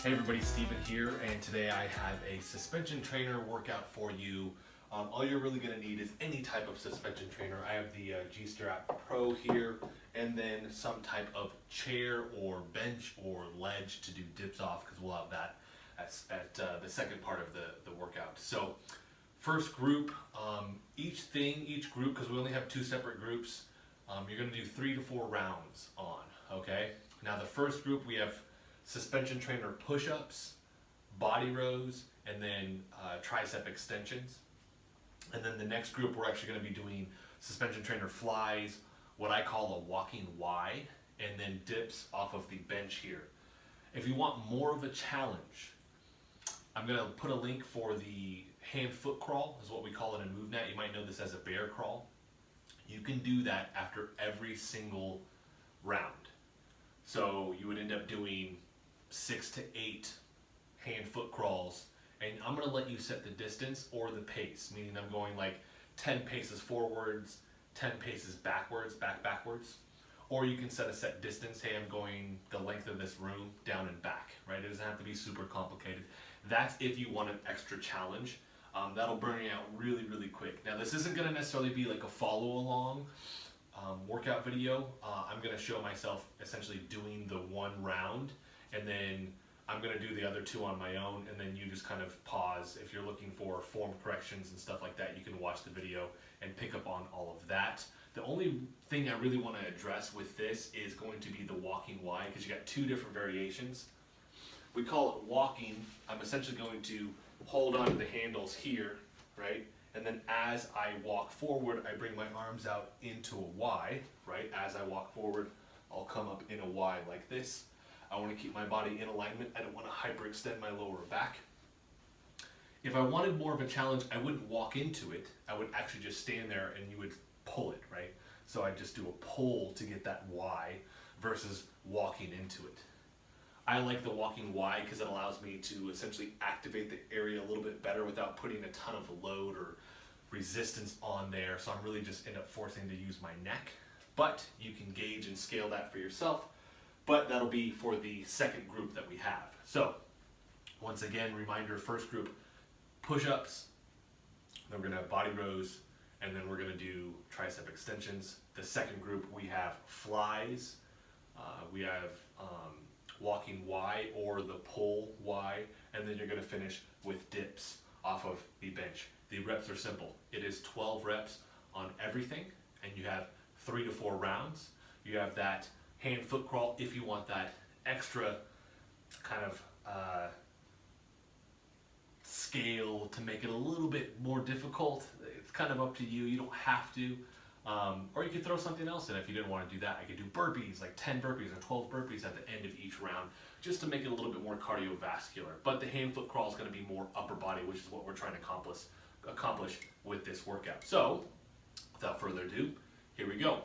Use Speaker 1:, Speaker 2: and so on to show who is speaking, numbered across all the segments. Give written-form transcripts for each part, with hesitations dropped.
Speaker 1: Hey everybody, Steven here, and today I have a suspension trainer workout for you. All you're really going to need is any type of suspension trainer. I have the G-Strap Pro here, and then some type of chair or bench or ledge to do dips off, because we'll have that at the second part of the workout. So first group, each group, because we only have two separate groups, you're going to do 3 to 4 rounds on, okay? Now the first group we have suspension trainer push-ups, body rows, and then tricep extensions. And then the next group we're actually going to be doing suspension trainer flies, what I call a walking Y, and then dips off of the bench here. If you want more of a challenge, I'm going to put a link for the hand-foot crawl, is what we call it in MoveNet. You might know this as a bear crawl. You can do that after every single round. So you would end up doing 6 to 8 hand-foot crawls, and I'm going to let you set the distance or the pace, meaning I'm going like 10 paces forwards, 10 paces backwards, backwards, or you can set a set distance. Hey, I'm going the length of this room down and back, right? It doesn't have to be super complicated. That's if you want an extra challenge. That'll burn you out really, really quick. Now, this isn't going to necessarily be like a follow-along workout video. I'm going to show myself essentially doing the one round, and then I'm going to do the other 2 on my own, and then you just kind of pause. If you're looking for form corrections and stuff like that, you can watch the video and pick up on all of that. The only thing I really want to address with this is going to be the walking Y, because you got 2 different variations. We call it walking. I'm essentially going to hold on to the handles here, right? And then as I walk forward, I bring my arms out into a Y, right? As I walk forward, I'll come up in a Y like this. I want to keep my body in alignment. I don't want to hyperextend my lower back. If I wanted more of a challenge, I wouldn't walk into it. I would actually just stand there and you would pull it, right? So I just do a pull to get that Y versus walking into it. I like the walking Y because it allows me to essentially activate the area a little bit better without putting a ton of load or resistance on there. So I'm really just end up forcing to use my neck. But you can gauge and scale that for yourself. But that'll be for the second group that we have. So once again, reminder, first group, push-ups, then we're going to have body rows, and then we're going to do tricep extensions. The second group, we have flies, we have walking Y or the pull Y, and then you're going to finish with dips off of the bench. The reps are simple. It is 12 reps on everything, and you have 3 to 4 rounds. You have that hand-foot crawl if you want that extra kind of scale to make it a little bit more difficult. It's kind of up to you. You don't have to. Or you could throw something else in if you didn't want to do that. I could do burpees, like 10 burpees or 12 burpees at the end of each round, just to make it a little bit more cardiovascular. But the hand-foot crawl is going to be more upper body, which is what we're trying to accomplish with this workout. So, without further ado, here we go.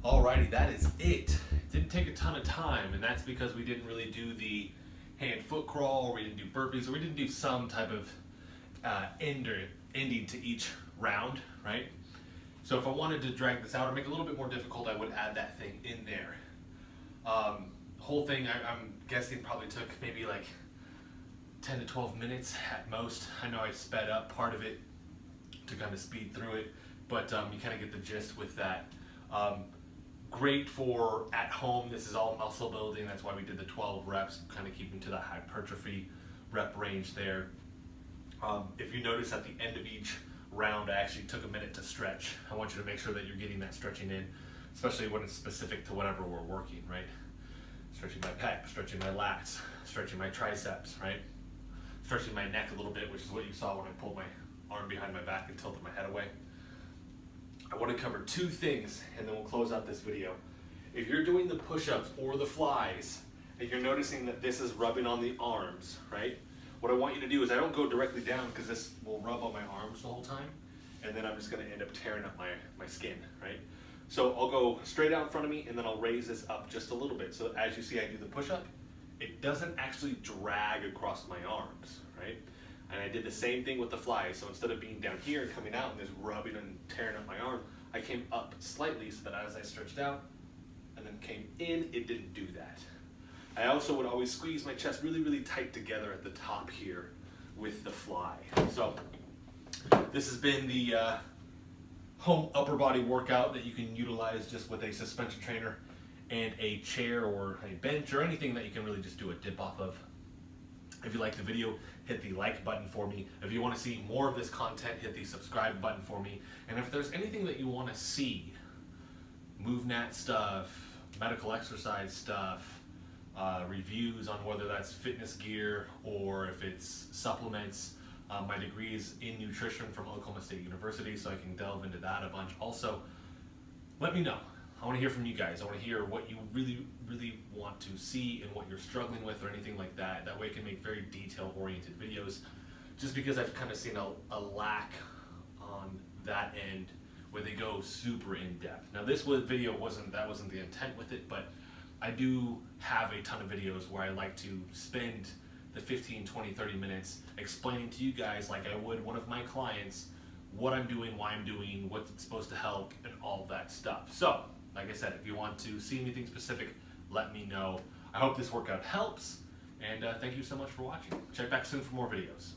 Speaker 1: Alrighty, that is it. It didn't take a ton of time, and that's because we didn't really do the hand-foot crawl, or we didn't do burpees, or we didn't do some type of ending to each round, right? So if I wanted to drag this out or make it a little bit more difficult, I would add that thing in there. Whole thing, I'm guessing, probably took maybe like 10 to 12 minutes at most. I know I sped up part of it to kind of speed through it, but you kind of get the gist with that. Great for at home. This is all muscle building. That's why we did the 12 reps, kind of keeping to that hypertrophy rep range there. If you notice at the end of each round, I actually took a minute to stretch. I want you to make sure that you're getting that stretching in, especially when it's specific to whatever we're working, right? Stretching my pec, stretching my lats, stretching my triceps, right? Stretching my neck a little bit, which is what you saw when I pulled my arm behind my back and tilted my head away. I want to cover two things and then we'll close out this video. If you're doing the push-ups or the flies and you're noticing that this is rubbing on the arms, right? What I want you to do is I don't go directly down because this will rub on my arms the whole time, and then I'm just going to end up tearing up my skin, right? So I'll go straight out in front of me and then I'll raise this up just a little bit. So as you see I do the push-up, it doesn't actually drag across my arms, right? And I did the same thing with the flies. So instead of being down here and coming out and just rubbing and tearing up my arm, I came up slightly so that as I stretched out and then came in, it didn't do that. I also would always squeeze my chest really, really tight together at the top here with the fly. So this has been the home upper body workout that you can utilize just with a suspension trainer and a chair or a bench or anything that you can really just do a dip off of. If you like the video, hit the like button for me. If you want to see more of this content, hit the subscribe button for me. And if there's anything that you want to see, MoveNat stuff, medical exercise stuff, reviews on whether that's fitness gear or if it's supplements. My degree is in nutrition from Oklahoma State University, so I can delve into that a bunch. Also, let me know. I want to hear from you guys. I want to hear what you really, really want to see and what you're struggling with or anything like that. That way I can make very detail-oriented videos, just because I've kind of seen a lack on that end where they go super in-depth. Now this video wasn't the intent with it, but I do have a ton of videos where I like to spend the 15, 20, 30 minutes explaining to you guys like I would one of my clients what I'm doing, why I'm doing, what's supposed to help, and all that stuff. So, like I said, if you want to see anything specific, let me know. I hope this workout helps, and thank you so much for watching. Check back soon for more videos.